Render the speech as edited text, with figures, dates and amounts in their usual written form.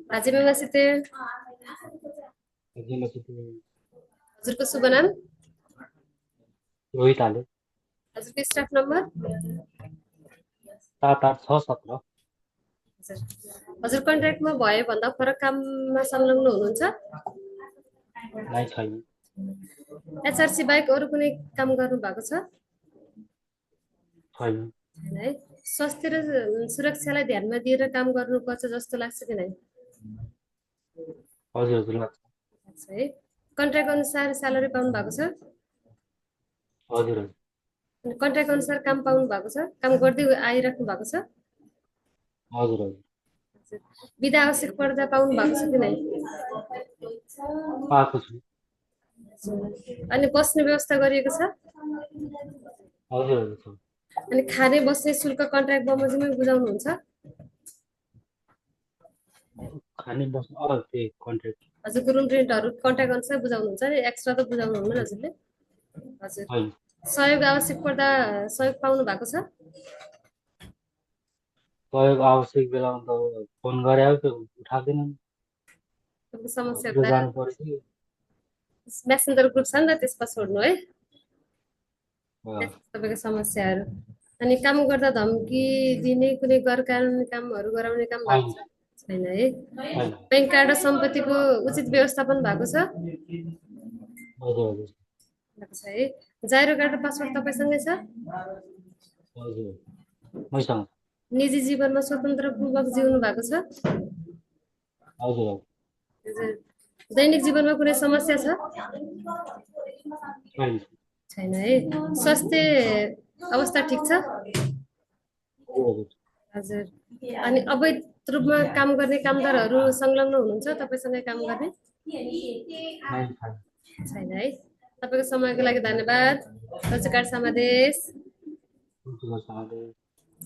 Rajime Masite, हजुरको शुभ नाम, रोहित हाले हजुरको स्टाफ नम्बर, 78617 हजुर कन्ट्र्याक्टमा भयो भन्दा फरक काममा संलग्न हुनुहुन्छ? नै छैन एचआरसी बाहेक अरू कुनै काम गर्नु भएको छ? छैन छैन है। स्वास्थ्य र सुरक्षालाई ध्यानमा दिएर काम गर्नुपर्छ जस्तो लाग्छ कि नै? हजुर हजुर लाग्छ लाग्छ है। कन्ट्र्याक्ट अनुसार स्यालेरी पाउनु भएको छ? हजुर हजुर अनि कन्ट्र्याक्ट अनुसार काम पाउनु भएको छ? काम गर्दै आइराख्नु भएको छ? हजुर हजुर बिदा आवश्यक पर्दा पाउनु भएको छ कि नै? पाएको छु अनि बस्ने व्यवस्था गरिएको छ? हजुर हजुर छ अनि खाने बस्ने शुल्क कन्ट्र्याक्ट बमोजिमै बुझाउनुहुन्छ? खाने बस्ने त्यही कन्ट्र्याक्ट हजुरको रुम रेन्टहरू कन्ट्र्याक्ट अनुसार बुझाउनुहुन्छ नि, एक्स्ट्रा त बुझाउनुहुन्न हजुरले? हजुर। छैन सहयोग आवश्यक पर्दा सहयोग पाउनु भएको छ? सहयोग आवश्यक बेलामा त फोन गरे त्यो उठाउँदैन तपाईँको हस्पिटल समस्याहरूलाई जानु पर्यो कि मेसेन्जर ग्रुप छ नि त, त्यसमा छोड्नु है अँ, तपाईँको समस्याहरू। अनि काम गर्दा धम्की दिने कुनै गैर कानुनी कामहरू गराउने काम भएको छैन छ? छैन है। छैन ब्याङ्क कार्ड र सम्पत्तिको उचित व्यवस्थापन भएको छ? हजुर हजुर भएको छ है। जाइरो कार्ड र पासपोर्ट तपाईँसँगै छ? हजुर मैसँग निजी जीवनमा स्वतन्त्रपूर्वक जिउनु भएको छ? हजुर हजुर हजुर। दैनिक जीवनमा कुनै समस्या छ? छैन छैन है। स्वास्थ्य अवस्था ठिक छ? हजुर हजुर हजुर। अनि अवैध रूपमा काम गर्ने कामदारहरू संलग्न हुनुहुन्छ तपाईँसँगै काम गर्ने? नै छैन छैन है। तपाईँको समयको लागि धन्यवाद। रचुकाट समादेश। हजुर